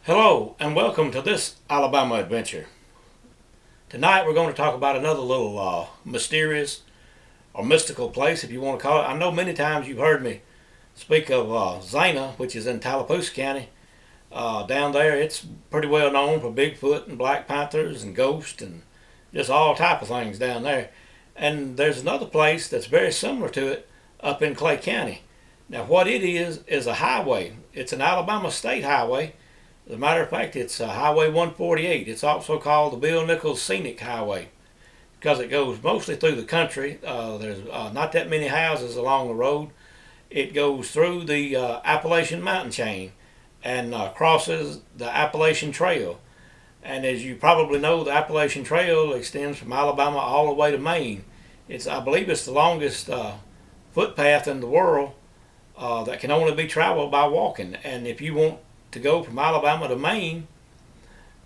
Hello and welcome to this Alabama adventure. Tonight we're going to talk about another little mysterious or mystical place, if you want to call it. I know many times you've heard me speak of Zana, which is in Tallapoosa County. Down there, it's pretty well known for Bigfoot and Black Panthers and ghosts and just all type of things down there. And there's another place that's very similar to it up in Clay County. Now, what it is a highway. It's an Alabama state highway. As a matter of fact, it's Highway 148. It's also called the Bill Nichols Scenic Highway because it goes mostly through the country. There's not that many houses along the road. It goes through the Appalachian mountain chain and crosses the Appalachian Trail. And as you probably know, the Appalachian Trail extends from Alabama all the way to Maine. I believe it's the longest footpath in the world that can only be traveled by walking. And if you want to go from Alabama to Maine,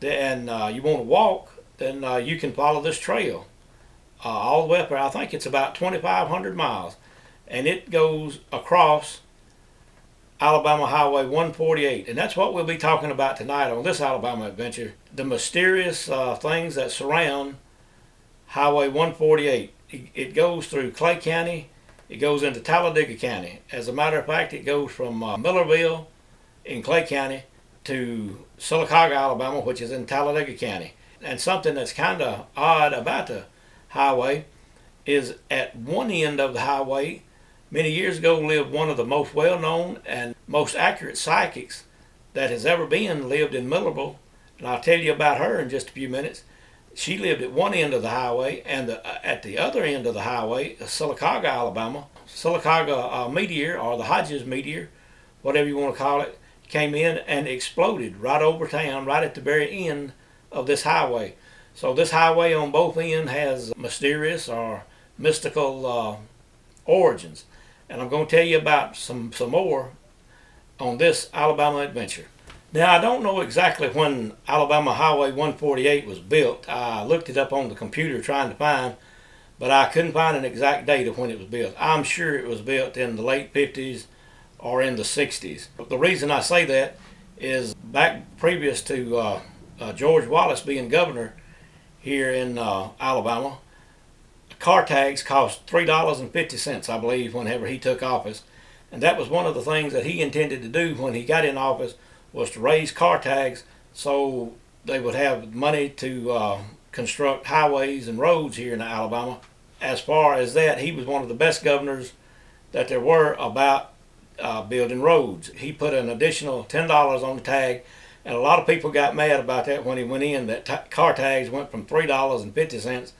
then you want to walk, then you can follow this trail all the way up there. I think it's about 2,500 miles, and it goes across Alabama Highway 148, and that's what we'll be talking about tonight on this Alabama adventure. The mysterious things that surround Highway 148. It goes through Clay County. It goes into Talladega County. As a matter of fact, it goes from Millerville in Clay County to Sylacauga, Alabama, which is in Talladega County. And something that's kind of odd about the highway is at one end of the highway, many years ago lived one of the most well-known and most accurate psychics that has ever been, lived in Millerville. And I'll tell you about her in just a few minutes. She lived at one end of the highway, and at the other end of the highway, Sylacauga, Alabama, Sylacauga meteor, or the Hodges meteor, whatever you want to call it, came in and exploded right over town, right at the very end of this highway. So this highway on both ends has mysterious or mystical origins. And I'm going to tell you about some more on this Alabama adventure. Now, I don't know exactly when Alabama Highway 148 was built. I looked it up on the computer trying to find, but I couldn't find an exact date of when it was built. I'm sure it was built in the late 50s or in the 60s. The reason I say that is back previous to George Wallace being governor here in Alabama, car tags cost $3.50, I believe, whenever he took office. And that was one of the things that he intended to do when he got in office, was to raise car tags so they would have money to construct highways and roads here in Alabama. As far as that, he was one of the best governors that there were about building roads. He put an additional $10 on the tag, and a lot of people got mad about that when he went in, that car tags went from $3.50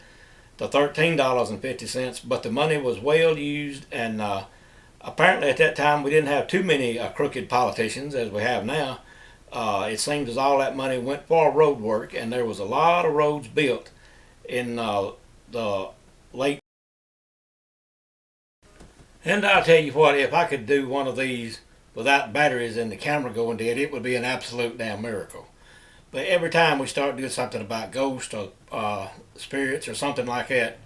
to $13.50, but the money was well used, and apparently at that time we didn't have too many crooked politicians as we have now. It seems as all that money went for road work, and there was a lot of roads built in the late. And I'll tell you what, if I could do one of these without batteries and the camera going dead, it would be an absolute damn miracle. But every time we start doing something about ghosts or spirits or something like that,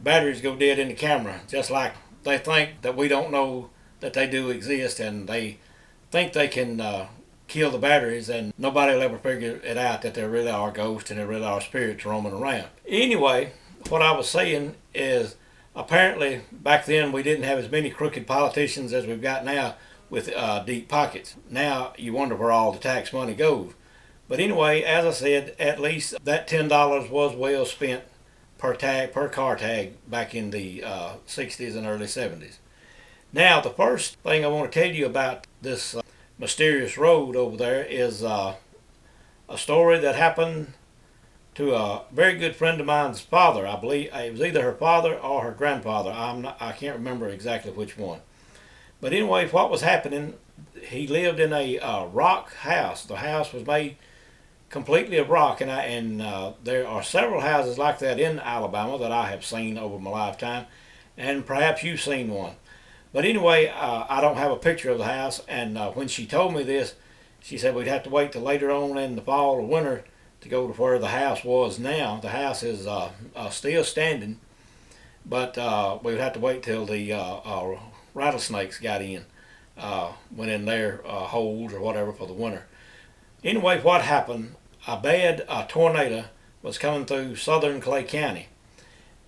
batteries go dead in the camera, just like they think that we don't know that they do exist, and they think they can kill the batteries, and nobody will ever figure it out that there really are ghosts and there really are spirits roaming around. Anyway, what I was saying is, apparently back then we didn't have as many crooked politicians as we've got now with deep pockets. Now you wonder where all the tax money goes. But anyway, as I said, at least that $10 was well spent per car tag back in the 60s and early 70s. Now, the first thing I want to tell you about this mysterious road over there is a story that happened to a very good friend of mine's father. I believe it was either her father or her grandfather. I can't remember exactly which one. But anyway, what was happening, he lived in a rock house. The house was made completely of rock, and there are several houses like that in Alabama that I have seen over my lifetime, and perhaps you've seen one. But anyway, I don't have a picture of the house, and when she told me this, she said we'd have to wait till later on in the fall or winter to go to where the house was now. The house is still standing, but we would have to wait till the rattlesnakes got in, went in their holes or whatever for the winter. Anyway, what happened? A bad tornado was coming through southern Clay County,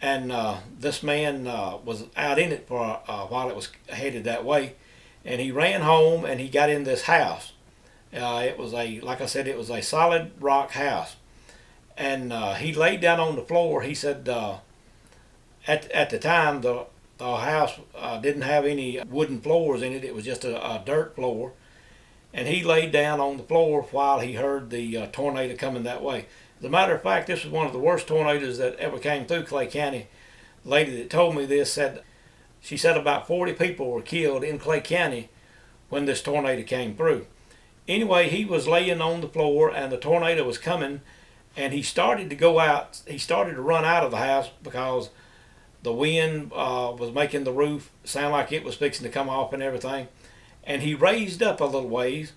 and this man was out in it for while it was headed that way, and he ran home and he got in this house. It was like I said, it was a solid rock house, and he laid down on the floor. He said at the time the house didn't have any wooden floors in it. It was just a dirt floor, and he laid down on the floor while he heard the tornado coming that way. As a matter of fact, this was one of the worst tornadoes that ever came through Clay County. The lady that told me this she said about 40 people were killed in Clay County when this tornado came through. Anyway, he was laying on the floor and the tornado was coming, and he started to go out. He started to run out of the house because the wind was making the roof sound like it was fixing to come off and everything. And he raised up a little ways,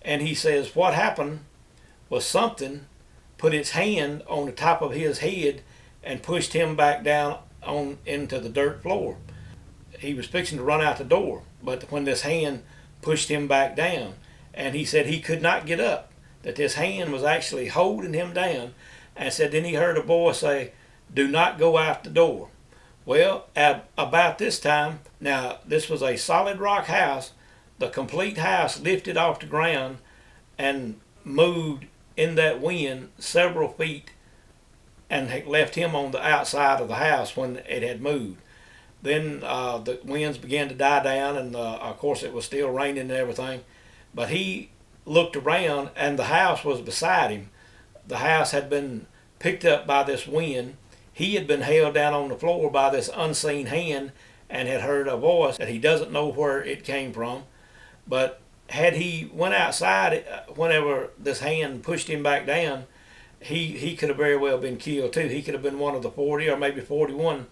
and he says what happened was something put its hand on the top of his head and pushed him back down on into the dirt floor. He was fixing to run out the door, but when this hand pushed him back down, and he said he could not get up, that this hand was actually holding him down, and said then he heard a voice say, "Do not go out the door." Well, at about this time, now this was a solid rock house, the complete house lifted off the ground and moved in that wind several feet and had left him on the outside of the house when it had moved. Then the winds began to die down, and of course it was still raining and everything. But he looked around, and the house was beside him. The house had been picked up by this wind. He had been held down on the floor by this unseen hand and had heard a voice that he doesn't know where it came from. But had he went outside whenever this hand pushed him back down, he could have very well been killed too. He could have been one of the 40 or maybe 41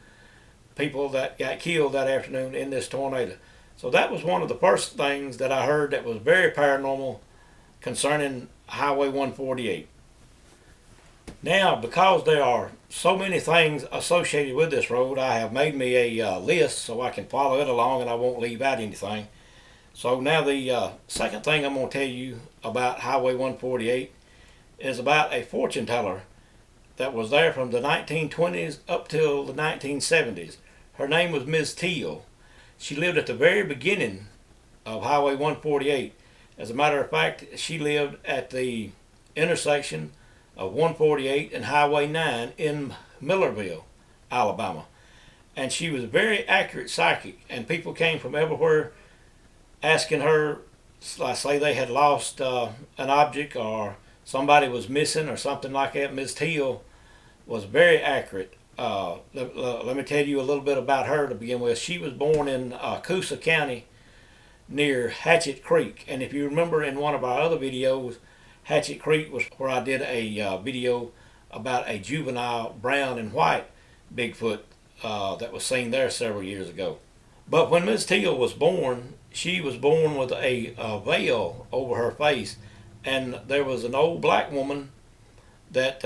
people that got killed that afternoon in this tornado. So that was one of the first things that I heard that was very paranormal concerning Highway 148. Now, because there are so many things associated with this road, I have made me a list so I can follow it along and I won't leave out anything. So now the second thing I'm going to tell you about Highway 148 is about a fortune teller that was there from the 1920s up till the 1970s. Her name was Ms. Teal. She lived at the very beginning of Highway 148. As a matter of fact, she lived at the intersection of 148 and Highway 9 in Millerville, Alabama. And she was a very accurate psychic, and people came from everywhere asking her, like say they had lost an object or somebody was missing or something like that. Ms. Teal was very accurate. Let me tell you a little bit about her to begin with. She was born in Tallapoosa County near Hatchet Creek. And if you remember in one of our other videos, Hatchet Creek was where I did a video about a juvenile brown and white Bigfoot that was seen there several years ago. But when Ms. Teal was born, she was born with a veil over her face. And there was an old black woman that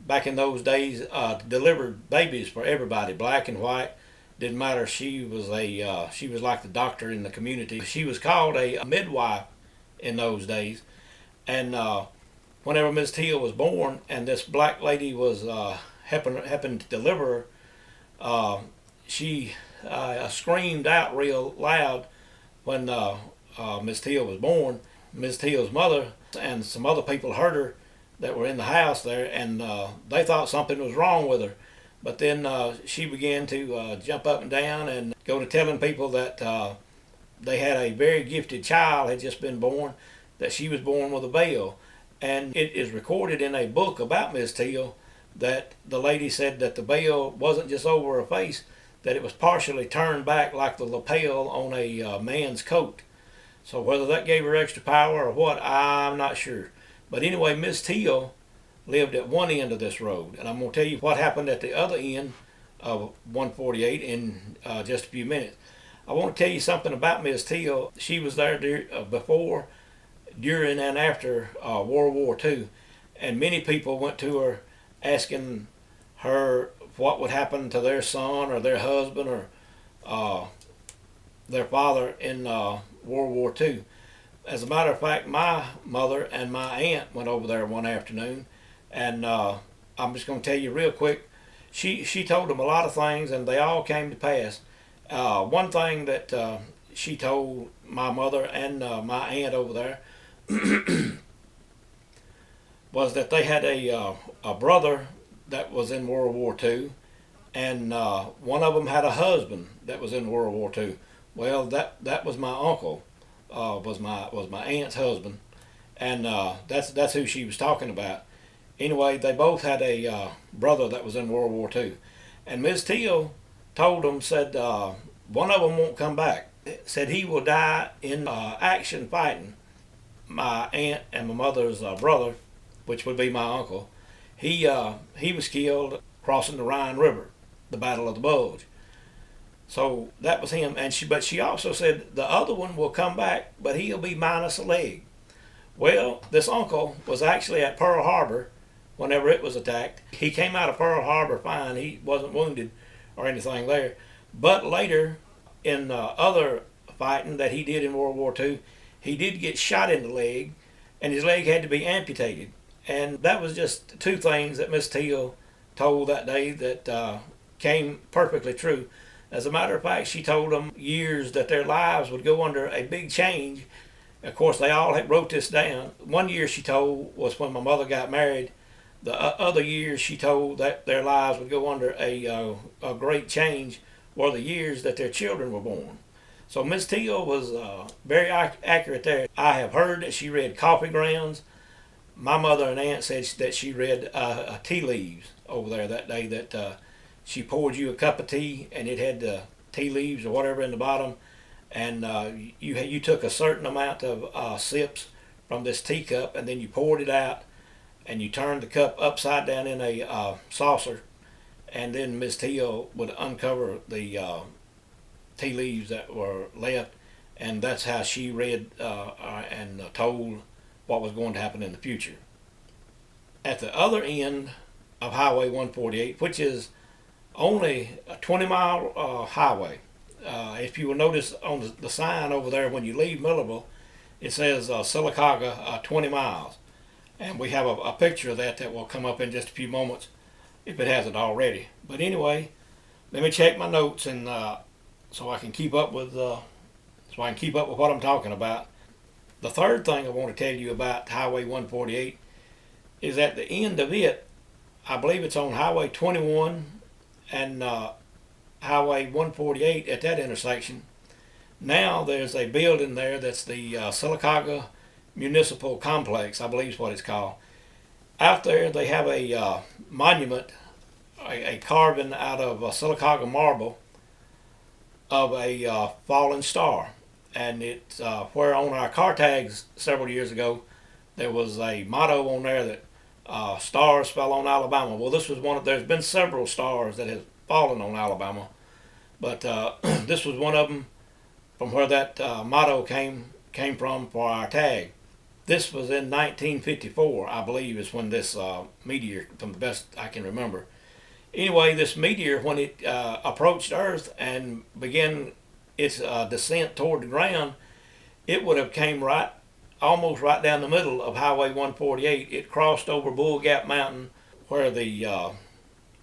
back in those days delivered babies for everybody, black and white, didn't matter. She was like the doctor in the community. She was called a midwife in those days. And whenever Ms. Teal was born and this black lady was helping to deliver her, she screamed out real loud when Ms. Teal was born. Ms. Teal's mother and some other people heard her that were in the house there, and they thought something was wrong with her. But then she began to jump up and down and go to telling people that they had a very gifted child had just been born, that she was born with a veil. And it is recorded in a book about Ms. Teal that the lady said that the veil wasn't just over her face, that it was partially turned back like the lapel on a man's coat. So whether that gave her extra power or what, I'm not sure. But anyway, Miss Teal lived at one end of this road. And I'm going to tell you what happened at the other end of 148 in just a few minutes. I want to tell you something about Miss Teal. She was there before, during, and after World War II. And many people went to her asking her what would happen to their son or their husband or their father in World War II. As a matter of fact, my mother and my aunt went over there one afternoon, and I'm just going to tell you real quick. She told them a lot of things, and they all came to pass. One thing that she told my mother and my aunt over there was that they had a brother that was in World War II, and one of them had a husband that was in World War II. Well, that was my uncle, was my aunt's husband, and that's who she was talking about. Anyway, they both had a brother that was in World War II, and Miss Teal told them, said one of them won't come back. Said he will die in action fighting. My aunt and my mother's brother, which would be my uncle, he was killed crossing the Rhine River, the Battle of the Bulge. So that was him, but she also said the other one will come back, but he'll be minus a leg. Well, this uncle was actually at Pearl Harbor whenever it was attacked. He came out of Pearl Harbor fine. He wasn't wounded or anything there. But later, in other fighting that he did in World War II, he did get shot in the leg, and his leg had to be amputated. And that was just two things that Miss Teal told that day that came perfectly true. As a matter of fact, she told them years that their lives would go under a big change. Of course, they all had wrote this down. One year she told was when my mother got married. The other years she told that their lives would go under a great change were the years that their children were born. So Miss Teal was very accurate there. I have heard that she read coffee grounds. My mother and aunt said that she read tea leaves over there that day, that she poured you a cup of tea and it had tea leaves or whatever in the bottom, and you took a certain amount of sips from this teacup, and then you poured it out and you turned the cup upside down in a saucer, and then Miss Teal would uncover the tea leaves that were left, and that's how she read and told what was going to happen in the future. At the other end of Highway 148, which is only a 20-mile highway, if you will notice on the sign over there when you leave Millerville, it says Sylacauga 20 miles. And we have a picture of that will come up in just a few moments if it hasn't already. But anyway, let me check my notes and so I can keep up with what I'm talking about. The third thing I want to tell you about Highway 148 is at the end of it, I believe it's on Highway 21 and Highway 148 at that intersection. Now there's a building there that's the Sylacauga Municipal Complex, I believe is what it's called. Out there they have a monument, a carving out of Sylacauga marble of a fallen star. And it's where on our car tags several years ago there was a motto on there that stars fell on Alabama. Well, this was there's been several stars that have fallen on Alabama, but this was one of them from where that motto came from for our tag. This was in 1954, I believe, is when this meteor, from the best I can remember. Anyway, this meteor, when it approached Earth and began its descent toward the ground, it would have came almost right down the middle of Highway 148. It crossed over Bull Gap Mountain where the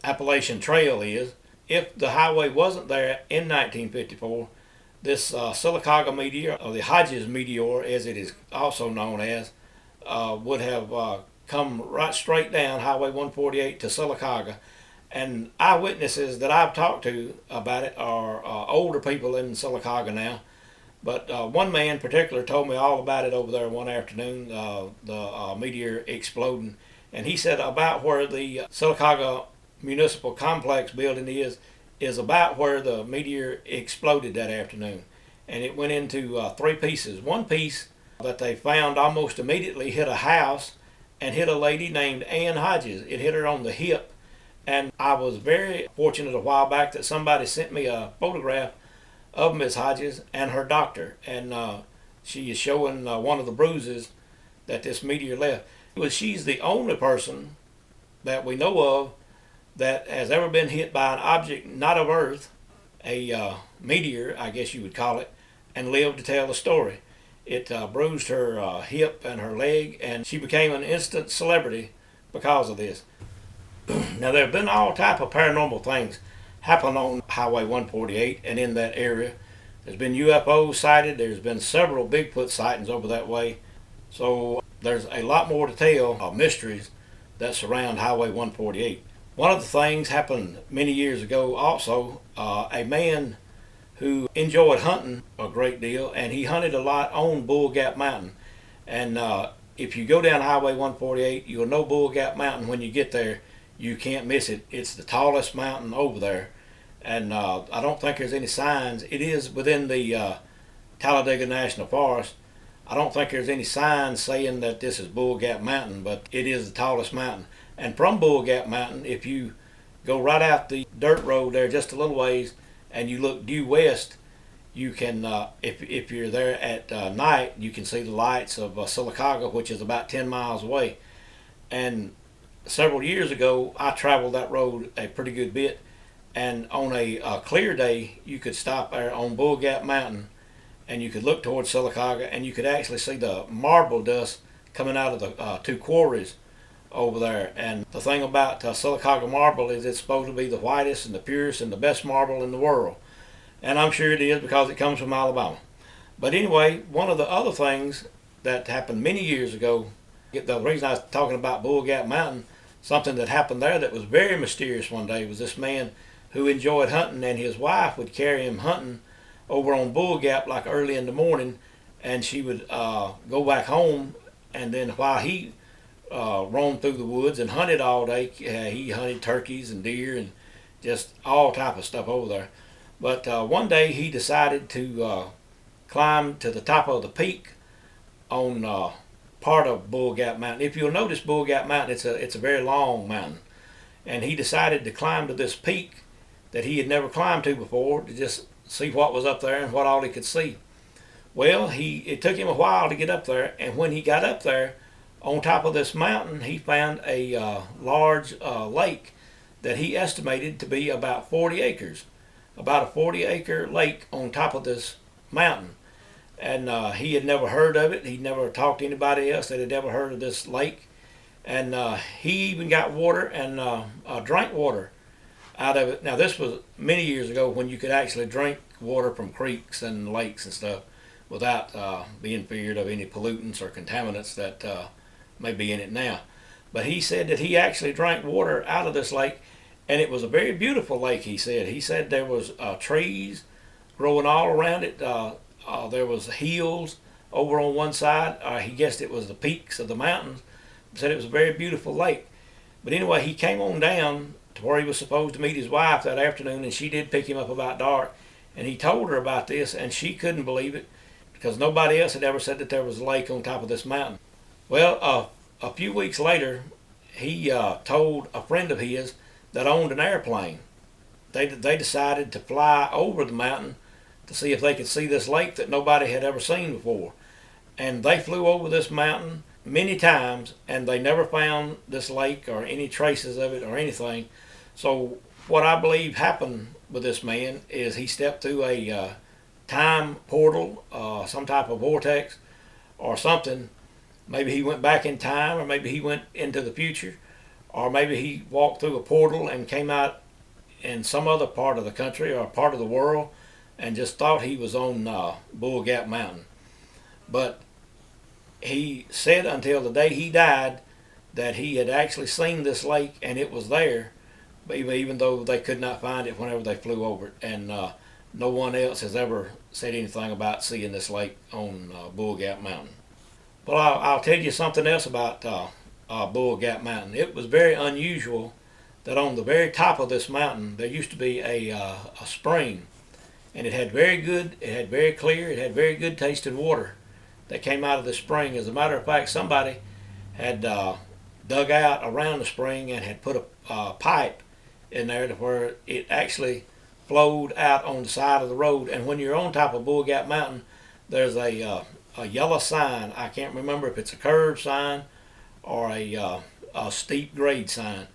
Appalachian Trail is. If the highway wasn't there in 1954, this Sylacauga meteor, or the Hodges meteor as it is also known as, would have come right straight down Highway 148 to Sylacauga. And eyewitnesses that I've talked to about it are older people in Sylacauga now. But one man in particular told me all about it over there one afternoon, the meteor exploding. And he said about where the Sylacauga Municipal Complex building is about where the meteor exploded that afternoon. And it went into three pieces. One piece that they found almost immediately hit a house and hit a lady named Ann Hodges. It hit her on the hip. And I was very fortunate a while back that somebody sent me a photograph of Miss Hodges and her doctor. And she is showing one of the bruises that this meteor left. She's the only person that we know of that has ever been hit by an object not of Earth, a meteor, I guess you would call it, and lived to tell the story. It bruised her hip and her leg, and she became an instant celebrity because of this. Now there have been all type of paranormal things happen on Highway 148 and in that area. There's been UFOs sighted. There's been several Bigfoot sightings over that way. So there's a lot more to tell of mysteries that surround Highway 148. One of the things happened many years ago also. A man who enjoyed hunting a great deal, and he hunted a lot on Bull Gap Mountain. And if you go down Highway 148, you'll know Bull Gap Mountain when you get there. You can't miss it. It's the tallest mountain over there. And I don't think there's any signs. It is within the Talladega National Forest. I don't think there's any signs saying that this is Bull Gap Mountain, but it is the tallest mountain. And from Bull Gap Mountain, if you go right out the dirt road there just a little ways and you look due west, you can, if you're there at night, you can see the lights of Sylacauga, which is about 10 miles away. And several years ago, I traveled that road a pretty good bit, and on a clear day, you could stop there on Bull Gap Mountain, and you could look towards Sylacauga, and you could actually see the marble dust coming out of the two quarries over there. And the thing about Sylacauga marble is it's supposed to be the whitest and the purest and the best marble in the world. And I'm sure it is because it comes from Alabama. But anyway, one of the other things that happened many years ago, the reason I was talking about Bull Gap Mountain, something that happened there that was very mysterious one day was this man who enjoyed hunting, and his wife would carry him hunting over on Bull Gap like early in the morning, and she would go back home, and then while he roamed through the woods and hunted all day, he hunted turkeys and deer and just all type of stuff over there. But one day he decided to climb to the top of the peak on part of Bull Gap Mountain. If you'll notice, Bull Gap Mountain, it's a very long mountain, and he decided to climb to this peak that he had never climbed to before to just see what was up there and what all he could see. Well, it took him a while to get up there, and when he got up there on top of this mountain, he found a large lake that he estimated to be about 40 acres. About a 40-acre lake on top of this mountain. And he had never heard of it. He'd never talked to anybody else that had ever heard of this lake. And he even got water and drank water out of it. Now, this was many years ago when you could actually drink water from creeks and lakes and stuff without being feared of any pollutants or contaminants that may be in it now. But he said that he actually drank water out of this lake, and it was a very beautiful lake, he said. He said there was trees growing all around it. There was hills over on one side. He guessed it was the peaks of the mountains. He said it was a very beautiful lake. But anyway, he came on down to where he was supposed to meet his wife that afternoon, and she did pick him up about dark. And he told her about this, and she couldn't believe it because nobody else had ever said that there was a lake on top of this mountain. Well, a few weeks later, he told a friend of his that owned an airplane. They decided to fly over the mountain to see if they could see this lake that nobody had ever seen before. And they flew over this mountain many times, and they never found this lake or any traces of it or anything. So what I believe happened with this man is he stepped through a time portal, some type of vortex or something. Maybe he went back in time, or maybe he went into the future, or maybe he walked through a portal and came out in some other part of the country or part of the world and just thought he was on Bull Gap Mountain. But he said until the day he died that he had actually seen this lake and it was there, even though they could not find it whenever they flew over it. And no one else has ever said anything about seeing this lake on Bull Gap Mountain. Well, I'll tell you something else about Bull Gap Mountain. It was very unusual that on the very top of this mountain there used to be a spring, and it had very clear, it had very good tasting water that came out of the spring. As a matter of fact, somebody had dug out around the spring and had put a pipe in there to where it actually flowed out on the side of the road. And when you're on top of Bull Gap Mountain, there's a yellow sign. I can't remember if it's a curved sign or a steep grade sign,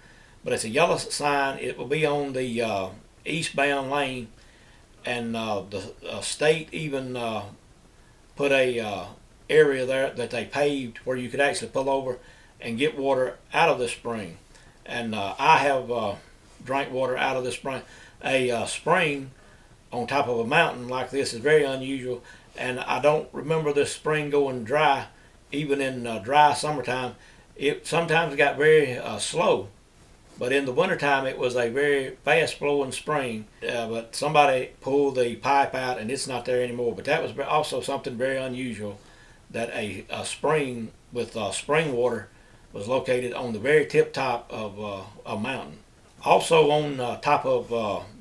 but it's a yellow sign. It will be on the eastbound lane, and the state even put a area there that they paved where you could actually pull over and get water out of the spring. And I have drank water out of the spring. A spring on top of a mountain like this is very unusual, and I don't remember this spring going dry, even in dry summertime. It sometimes got very slow, but in the wintertime it was a very fast flowing spring. But somebody pulled the pipe out and it's not there anymore. But that was also something very unusual, that a spring with spring water was located on the very tip top of a mountain. Also on top of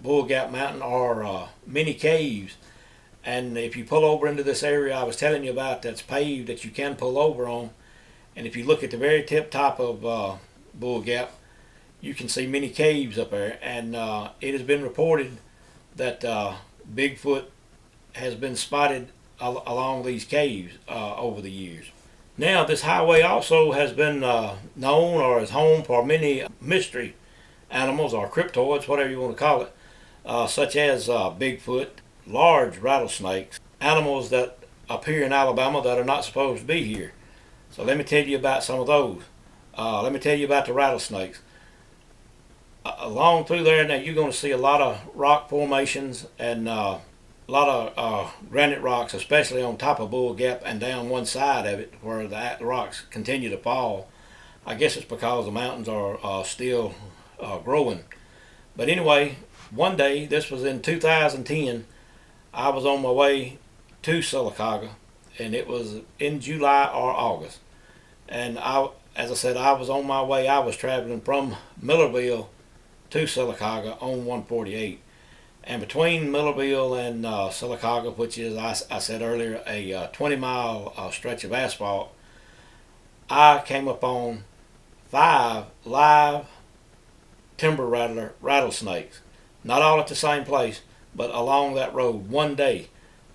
Bull Gap Mountain are many caves. And if you pull over into this area I was telling you about that's paved that you can pull over on, and if you look at the very tip top of Bull Gap, you can see many caves up there. And it has been reported that Bigfoot has been spotted along these caves over the years. Now this highway also has been known or is home for many mystery animals or cryptids, whatever you want to call it, such as Bigfoot, large rattlesnakes, animals that appear in Alabama that are not supposed to be here. So let me tell you about some of those. Let me tell you about the rattlesnakes. Along through there now you're going to see a lot of rock formations and a lot of granite rocks, especially on top of Bull Gap and down one side of it where the rocks continue to fall. I guess it's because the mountains are still growing. But anyway, one day, this was in 2010, I was on my way to Sylacauga, and it was in July or August. And as I said, I was on my way. I was traveling from Millerville to Sylacauga on 148. And between Millerville and Sylacauga, which is, I said earlier, a 20-mile stretch of asphalt, I came upon 5 live timber rattlesnakes. Not all at the same place, but along that road one day.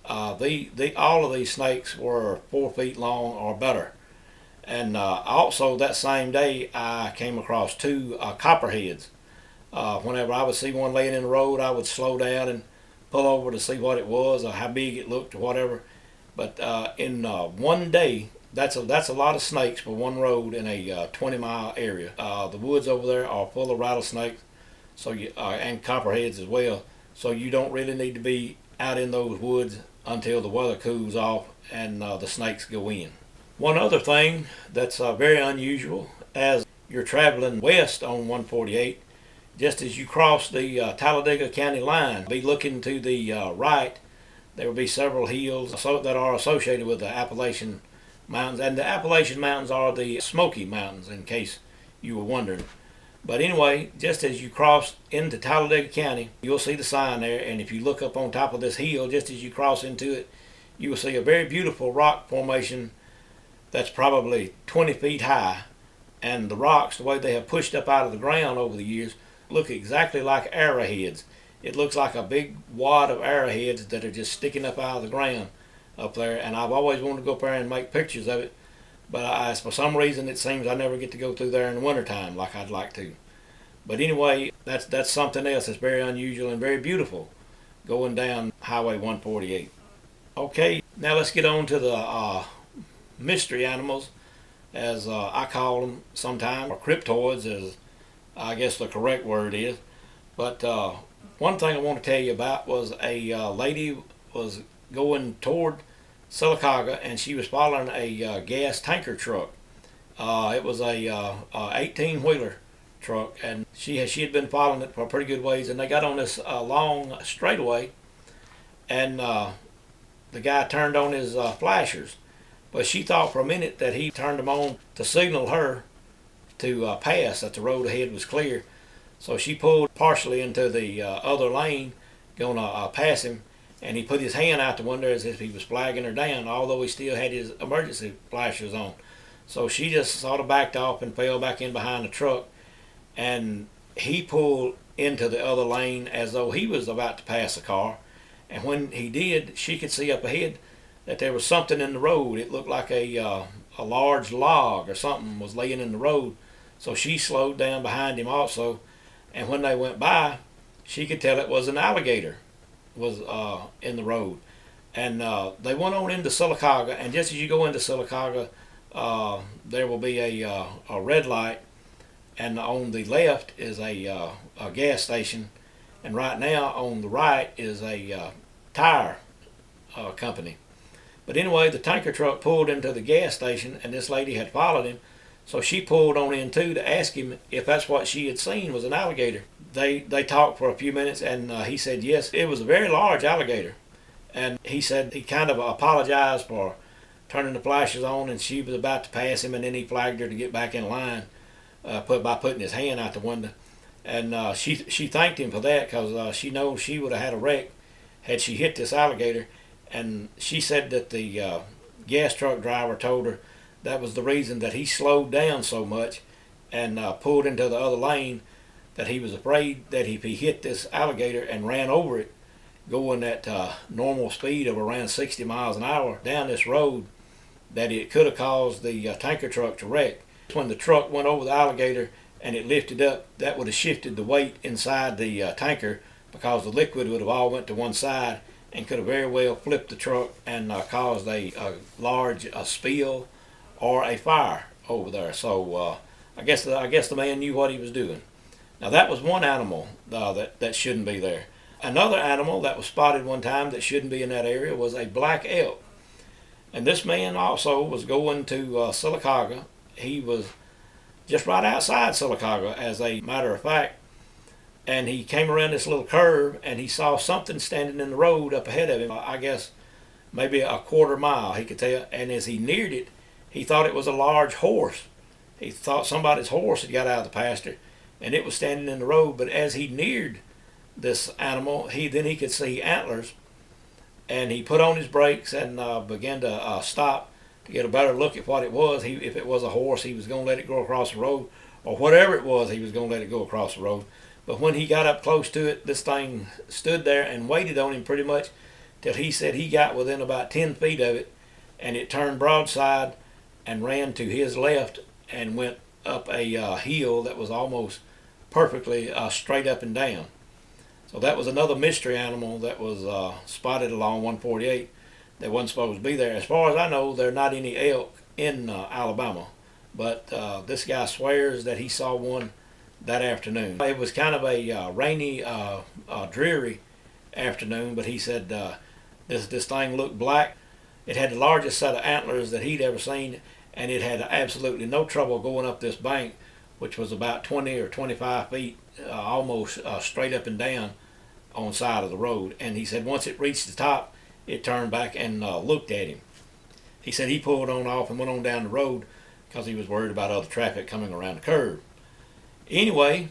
All of these snakes were 4 feet long or better. And also that same day I came across 2 copperheads. Whenever I would see one laying in the road, I would slow down and pull over to see what it was or how big it looked or whatever. But in one day, that's a lot of snakes for one road in a 20-mile area. The woods over there are full of rattlesnakes, so and copperheads as well. So you don't really need to be out in those woods until the weather cools off and the snakes go in. One other thing that's very unusual, as you're traveling west on 148, just as you cross the Tallapoosa County line, be looking to the right, there will be several hills that are associated with the Appalachian Mountains, and the Appalachian Mountains are the Smoky Mountains, in case you were wondering. But anyway, just as you cross into Tallapoosa County, you'll see the sign there, and if you look up on top of this hill, just as you cross into it, you will see a very beautiful rock formation that's probably 20 feet high, and the rocks, the way they have pushed up out of the ground over the years, look exactly like arrowheads. It looks like a big wad of arrowheads that are just sticking up out of the ground up there, and I've always wanted to go up there and make pictures of it, but for some reason it seems I never get to go through there in the wintertime like I'd like to. But anyway, that's something else that's very unusual and very beautiful going down Highway 148. Okay, now let's get on to the mystery animals, as I call them sometimes, or cryptoids as I guess the correct word is. But one thing I want to tell you about was a lady was going toward Sylacauga, and she was following a gas tanker truck. It was a 18-wheeler truck, and she had been following it for a pretty good ways, and they got on this long straightaway, and the guy turned on his flashers, but she thought for a minute that he turned them on to signal her to pass, that the road ahead was clear. So she pulled partially into the other lane, gonna pass him, and he put his hand out the window as if he was flagging her down, although he still had his emergency flashers on. So she just sort of backed off and fell back in behind the truck, and he pulled into the other lane as though he was about to pass a car. And when he did, she could see up ahead that there was something in the road. It looked like a large log or something was laying in the road. So she slowed down behind him also, and when they went by, she could tell it was an alligator was in the road. And they went on into Sylacauga, and just as you go into Sylacauga, there will be a red light, and on the left is a gas station, and right now on the right is a tire company. But anyway, the tanker truck pulled into the gas station, and this lady had followed him, so she pulled on in too to ask him if that's what she had seen was an alligator. They talked for a few minutes, and he said yes, it was a very large alligator. And he said he kind of apologized for turning the flashes on, and she was about to pass him, and then he flagged her to get back in line by putting his hand out the window. And she thanked him for that, because she knows she would have had a wreck had she hit this alligator. And she said that the gas truck driver told her that was the reason that he slowed down so much and pulled into the other lane, that he was afraid that if he hit this alligator and ran over it, going at normal speed of around 60 miles an hour down this road, that it could have caused the tanker truck to wreck. When the truck went over the alligator and it lifted up, that would have shifted the weight inside the tanker, because the liquid would have all went to one side and could have very well flipped the truck and caused a large spill or a fire over there. So I guess the man knew what he was doing. Now that was one animal that shouldn't be there. Another animal that was spotted one time that shouldn't be in that area was a black elk. And this man also was going to Sylacauga. He was just right outside Sylacauga, as a matter of fact. And he came around this little curve, and he saw something standing in the road up ahead of him. I guess maybe a quarter mile, he could tell. And as he neared it, he thought it was a large horse. He thought somebody's horse had got out of the pasture, and it was standing in the road. But as he neared this animal, he could see antlers, and he put on his brakes and began to stop to get a better look at what it was. If it was a horse, he was going to let it go across the road, or whatever it was, he was going to let it go across the road. But when he got up close to it, this thing stood there and waited on him pretty much till he said he got within about 10 feet of it, and it turned broadside and ran to his left and went up a hill that was almost perfectly straight up and down. So that was another mystery animal that was spotted along 148 that wasn't supposed to be there. As far as I know, there are not any elk in Alabama, but this guy swears that he saw one that afternoon. It was kind of a rainy, dreary afternoon, but he said this thing looked black. It had the largest set of antlers that he'd ever seen, and it had absolutely no trouble going up this bank, which was about 20 or 25 feet, almost straight up and down on the side of the road. And he said once it reached the top, it turned back and looked at him. He said he pulled on off and went on down the road because he was worried about other traffic coming around the curve. Anyway,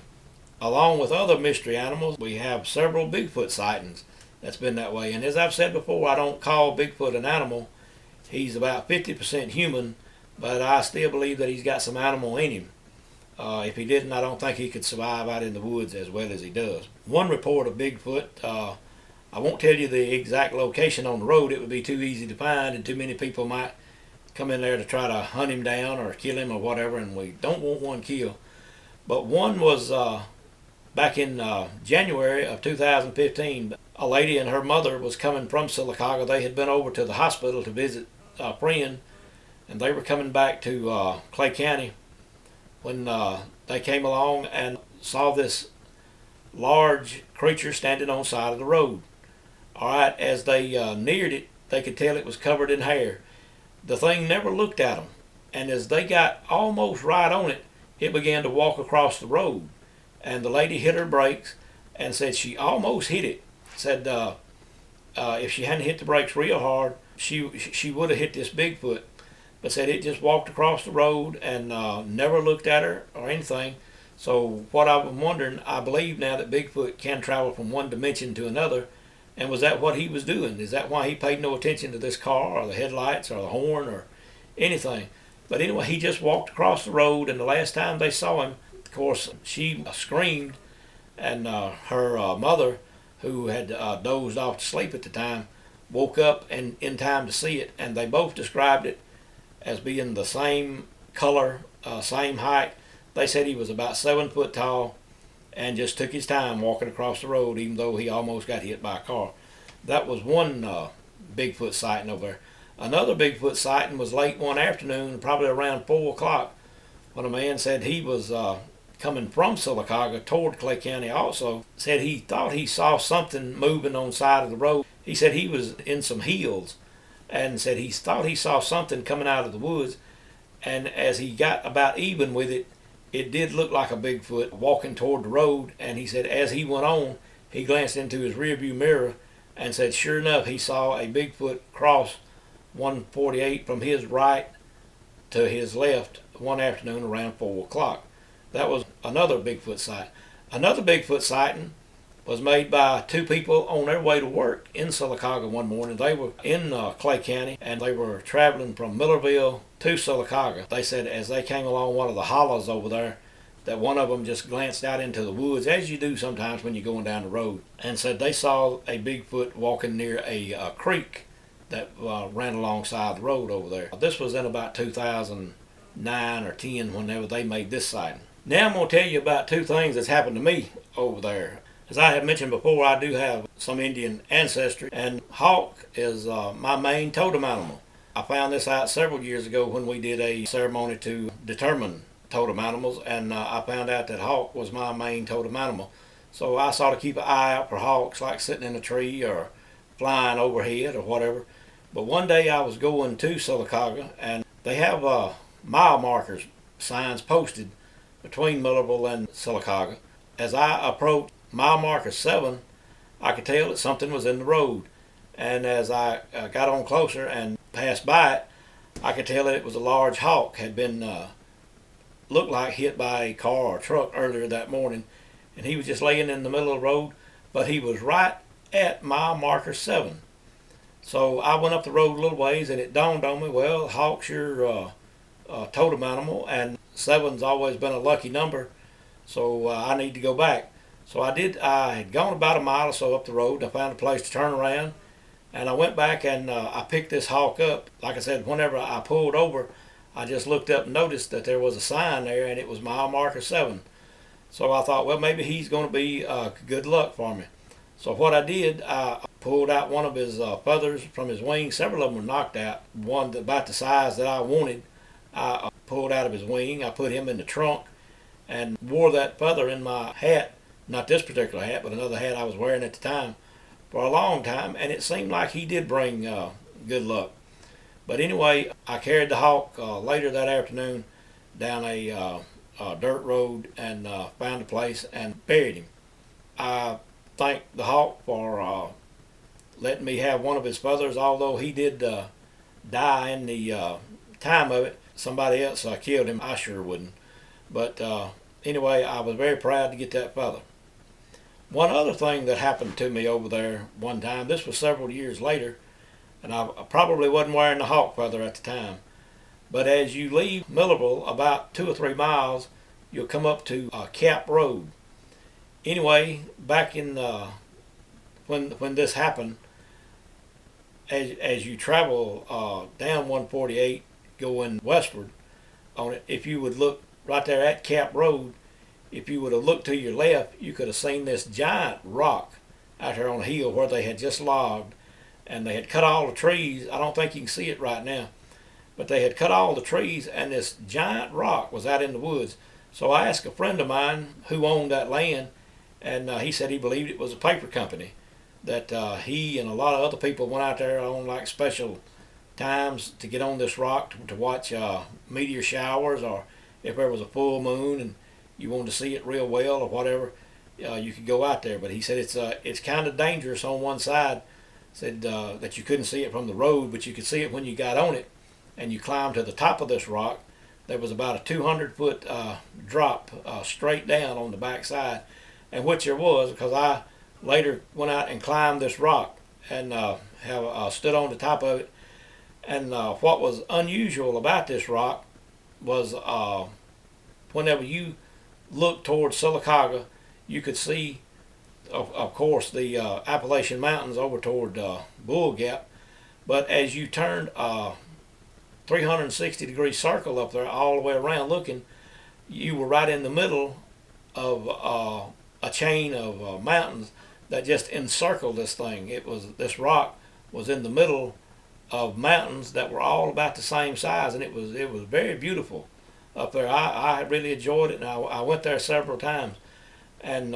along with other mystery animals, we have several Bigfoot sightings that's been that way. And as I've said before, I don't call Bigfoot an animal. He's about 50% human, but I still believe that he's got some animal in him. If he didn't, I don't think he could survive out in the woods as well as he does. One report of Bigfoot, I won't tell you the exact location on the road. It would be too easy to find, and too many people might come in there to try to hunt him down or kill him or whatever, and we don't want one killed. But one was back in January of 2015. A lady and her mother was coming from Sylacauga. They had been over to the hospital to visit a friend, and they were coming back to Clay County when they came along and saw this large creature standing on the side of the road. All right, as they neared it, they could tell it was covered in hair. The thing never looked at them, and as they got almost right on it, it began to walk across the road. And the lady hit her brakes and said she almost hit it. Said if she hadn't hit the brakes real hard, she would have hit this Bigfoot. But said it just walked across the road and never looked at her or anything. So what I'm wondering, I believe now that Bigfoot can travel from one dimension to another. And was that what he was doing? Is that why he paid no attention to this car or the headlights or the horn or anything? But anyway, he just walked across the road, and the last time they saw him, of course, she screamed, and her mother, who had dozed off to sleep at the time, woke up and in time to see it, and they both described it as being the same color, same height. They said he was about 7 foot tall and just took his time walking across the road, even though he almost got hit by a car. That was one Bigfoot sighting over there. Another Bigfoot sighting was late one afternoon, probably around 4 o'clock, when a man said he was coming from Sylacauga toward Clay County also. Said he thought he saw something moving on the side of the road. He said he was in some hills and said he thought he saw something coming out of the woods. And as he got about even with it, it did look like a Bigfoot walking toward the road. And he said as he went on, he glanced into his rearview mirror and said sure enough he saw a Bigfoot cross 148 from his right to his left one afternoon around 4 o'clock. That was another Bigfoot sighting. Another Bigfoot sighting was made by two people on their way to work in Sylacauga one morning. They were in Clay County and they were traveling from Millerville to Sylacauga. They said as they came along one of the hollows over there that one of them just glanced out into the woods, as you do sometimes when you're going down the road, and said they saw a Bigfoot walking near a creek that ran alongside the road over there. This was in about 2009 or 10 whenever they made this sighting. Now I'm going to tell you about two things that's happened to me over there. As I have mentioned before, I do have some Indian ancestry, and hawk is my main totem animal. I found this out several years ago when we did a ceremony to determine totem animals, and I found out that hawk was my main totem animal. So I sort of keep an eye out for hawks, like sitting in a tree or flying overhead or whatever. But one day I was going to Sylacauga, and they have mile markers signs posted between Millerville and Sylacauga. As I approached mile marker 7, I could tell that something was in the road. And as I got on closer and passed by it, I could tell that it was a large hawk, had been looked like hit by a car or truck earlier that morning. And he was just laying in the middle of the road, but he was right at mile marker 7. So I went up the road a little ways, and it dawned on me, well, hawk's your totem animal, and 7's always been a lucky number, so I need to go back. So I did. I had gone about a mile or so up the road. I found a place to turn around, and I went back and I picked this hawk up. Like I said, whenever I pulled over, I just looked up and noticed that there was a sign there, and it was mile marker 7. So I thought, well, maybe he's going to be good luck for me. So what I did, I pulled out one of his feathers from his wing. Several of them were knocked out. One about the size that I wanted, I pulled out of his wing. I put him in the trunk and wore that feather in my hat. Not this particular hat, but another hat I was wearing at the time for a long time. And it seemed like he did bring good luck. But anyway, I carried the hawk later that afternoon down a dirt road and found a place and buried him. I thank the hawk for letting me have one of his feathers, although he did die in the time of it. Somebody else killed him. I sure wouldn't. But anyway, I was very proud to get that feather. One other thing that happened to me over there one time, this was several years later, and I probably wasn't wearing the hawk feather at the time, but as you leave Millerville about 2 or 3 miles, you'll come up to Cap Road. Anyway, back in when this happened, as you travel down 148 going westward on it, if you would look right there at Cap Road, if you would have looked to your left, you could have seen this giant rock out there on the hill where they had just logged, and they had cut all the trees. I don't think you can see it right now, but they had cut all the trees, and this giant rock was out in the woods. So I asked a friend of mine who owned that land, and he said he believed it was a paper company, that he and a lot of other people went out there on like special times to get on this rock to watch meteor showers, or if there was a full moon and you wanted to see it real well or whatever, you could go out there. But he said it's kind of dangerous on one side. Said that you couldn't see it from the road, but you could see it when you got on it and you climbed to the top of this rock. There was about a 200-foot drop straight down on the back side, and which there was, because I later went out and climbed this rock and have stood on the top of it. And what was unusual about this rock was whenever you looked towards Sylacauga, you could see, of course, the Appalachian Mountains over toward Bull Gap. But as you turned 360-degree circle up there all the way around looking, you were right in the middle of a chain of mountains that just encircled this thing. This rock was in the middle of mountains that were all about the same size, and it was very beautiful up there. I really enjoyed it, and I went there several times. And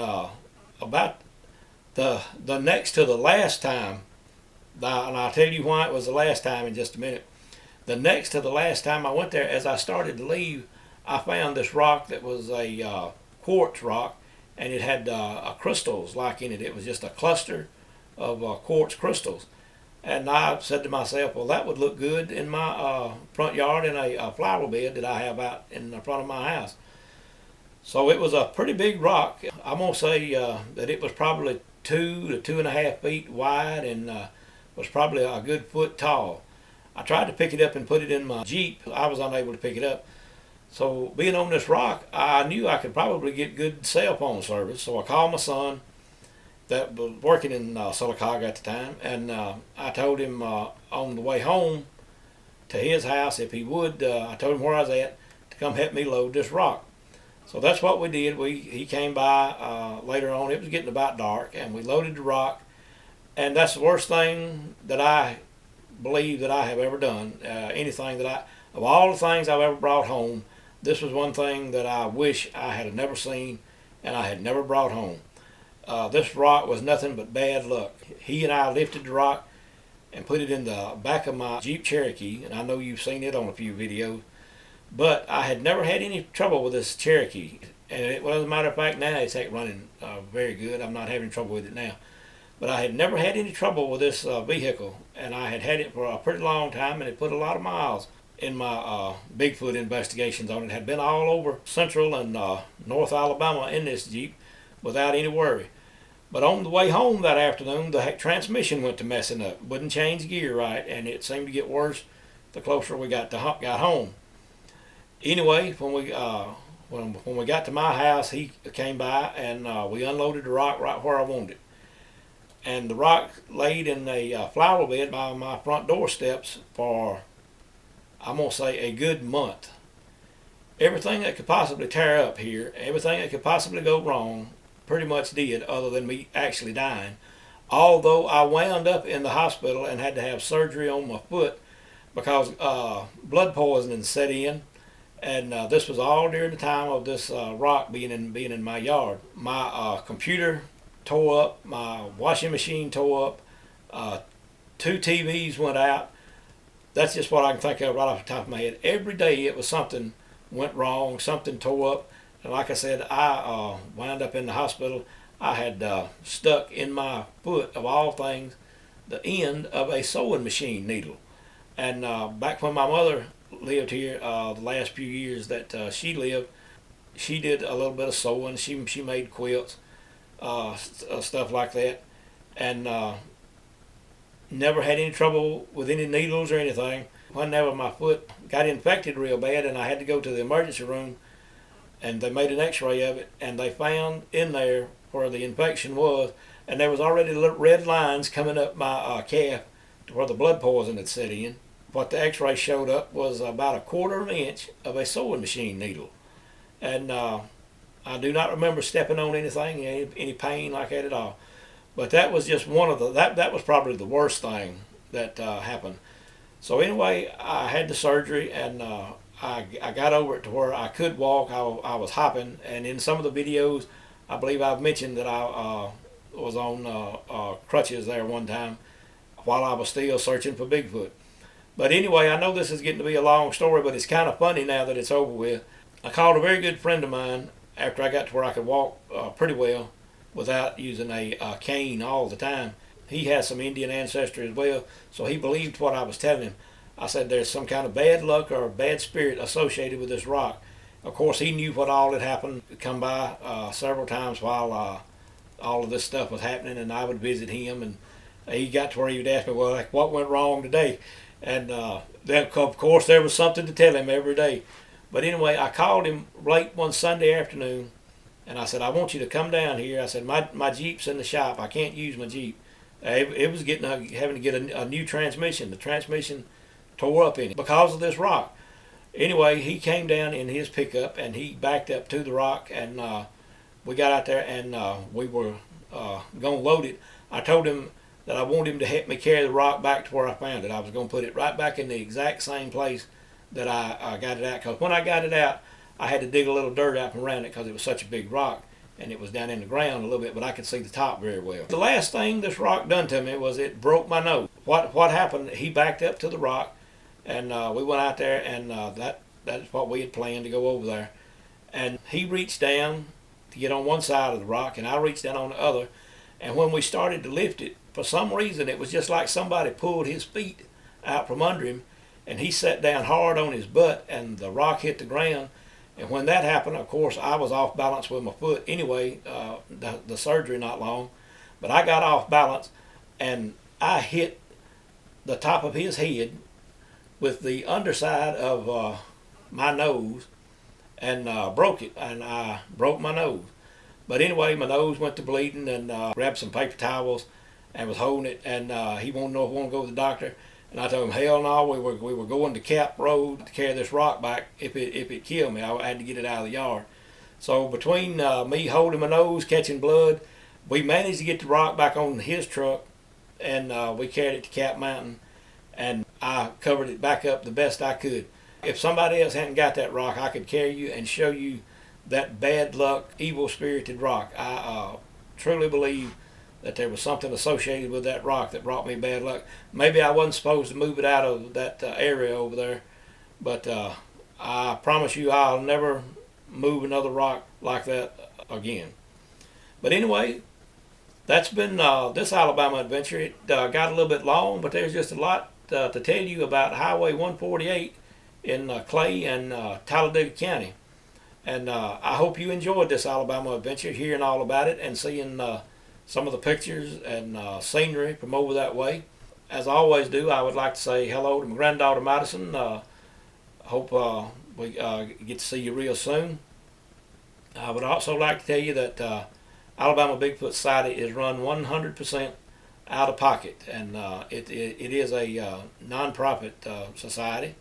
about the next to the last time, and I'll tell you why it was the last time in just a minute. The next to the last time I went there, as I started to leave, I found this rock that was a quartz rock, and it had crystals like in it. It was just a cluster of quartz crystals. And I said to myself, well, that would look good in my front yard in a flower bed that I have out in the front of my house. So it was a pretty big rock. I'm going to say that it was probably 2 to 2.5 feet wide and was probably a good foot tall. I tried to pick it up and put it in my Jeep. I was unable to pick it up. So being on this rock, I knew I could probably get good cell phone service. So I called my son that was working in Sylacauga at the time, and I told him on the way home to his house, if he would, I told him where I was at, to come help me load this rock. So that's what we did. He came by later on. It was getting about dark, and we loaded the rock. And that's the worst thing that I believe that I have ever done. Anything that of all the things I've ever brought home, this was one thing that I wish I had never seen and I had never brought home. This rock was nothing but bad luck. He and I lifted the rock and put it in the back of my Jeep Cherokee, and I know you've seen it on a few videos. But I had never had any trouble with this Cherokee. And well, as a matter of fact, now it's running very good. I'm not having trouble with it now. But I had never had any trouble with this vehicle. And I had it for a pretty long time, and it put a lot of miles in my Bigfoot investigations on it. Had been all over central and north Alabama in this Jeep without any worry. But on the way home that afternoon, the transmission went to messing up. Wouldn't change gear right, and it seemed to get worse the closer we got home. Anyway, when we got to my house, he came by and we unloaded the rock right where I wanted it. And the rock laid in a flower bed by my front door steps for, I'm going to say, a good month. Everything that could possibly tear up here, everything that could possibly go wrong, pretty much did, other than me actually dying. Although I wound up in the hospital and had to have surgery on my foot because blood poisoning set in. And this was all during the time of this rock being in my yard. My computer tore up, my washing machine tore up, 2 TVs went out. That's just what I can think of right off the top of my head. Every day it was something went wrong, something tore up. And like I said, I wound up in the hospital. I had stuck in my foot, of all things, the end of a sewing machine needle. And back when my mother lived here, the last few years that she lived, she did a little bit of sewing. She made quilts, stuff like that, and never had any trouble with any needles or anything. Whenever my foot got infected real bad and I had to go to the emergency room, and they made an x-ray of it, and they found in there where the infection was, and there was already red lines coming up my calf to where the blood poison had set in. What the x-ray showed up was about 1/4 inch of a sewing machine needle. And I do not remember stepping on anything, any pain like that at all. But that was just one of that was probably the worst thing that happened. So anyway, I had the surgery, and I got over it to where I could walk. I was hopping, and in some of the videos, I believe I've mentioned that I was on crutches there one time while I was still searching for Bigfoot. But anyway, I know this is getting to be a long story, but it's kind of funny now that it's over with. I called a very good friend of mine after I got to where I could walk pretty well without using a cane all the time. He has some Indian ancestry as well, so he believed what I was telling him. I said there's some kind of bad luck or bad spirit associated with this rock. Of course, he knew what all had happened, come by several times while all of this stuff was happening, and I would visit him, and he got to where he would ask me, well, like, what went wrong today? And then, of course, there was something to tell him every day. But anyway, I called him late one Sunday afternoon, and I said, I want you to come down here. I said, my Jeep's in the shop. I can't use my Jeep. It was having to get a new transmission. The transmission tore up in it because of this rock. Anyway, he came down in his pickup, and he backed up to the rock, and we got out there, and we were going to load it. I told him that I wanted him to help me carry the rock back to where I found it. I was going to put it right back in the exact same place that I got it out. Because when I got it out, I had to dig a little dirt out from around it because it was such a big rock. And it was down in the ground a little bit, but I could see the top very well. The last thing this rock done to me was it broke my nose. What happened, he backed up to the rock, and we went out there, and that is what we had planned, to go over there. And he reached down to get on one side of the rock, and I reached down on the other. And when we started to lift it, for some reason, it was just like somebody pulled his feet out from under him, and he sat down hard on his butt, and the rock hit the ground. And when that happened, of course, I was off balance with my foot anyway, the surgery not long. But I got off balance, and I hit the top of his head with the underside of my nose, and broke it, and I broke my nose. But anyway, my nose went to bleeding, and grabbed some paper towels and was holding it, and he wanted to know if I wanted to go to the doctor. And I told him, hell no, we were going to Cap Road to carry this rock back. If it killed me, I had to get it out of the yard. So between me holding my nose, catching blood, we managed to get the rock back on his truck, and we carried it to Cap Mountain, and I covered it back up the best I could. If somebody else hadn't got that rock, I could carry you and show you that bad luck, evil-spirited rock. I truly believe that there was something associated with that rock that brought me bad luck. Maybe I wasn't supposed to move it out of that area over there, but I promise you I'll never move another rock like that again. But anyway, that's been this Alabama adventure. It got a little bit long, but there's just a lot to tell you about Highway 148 in Clay and Tallapoosa County. And I hope you enjoyed this Alabama adventure, hearing all about it and seeing some of the pictures and scenery from over that way. As I always do, I would like to say hello to my granddaughter Madison. Hope we get to see you real soon. I would also like to tell you that Alabama Bigfoot Society is run 100% out of pocket, and it is a non-profit society.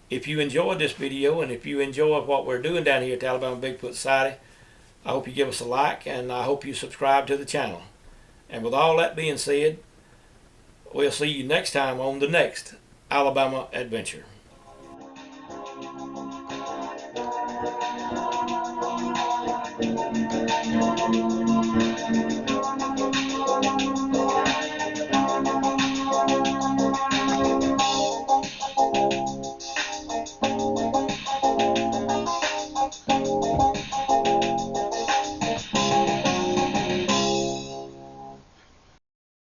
If you enjoyed this video, and if you enjoy what we're doing down here at the Alabama Bigfoot Society, I hope you give us a like, and I hope you subscribe to the channel. And with all that being said, we'll see you next time on the next Alabama adventure.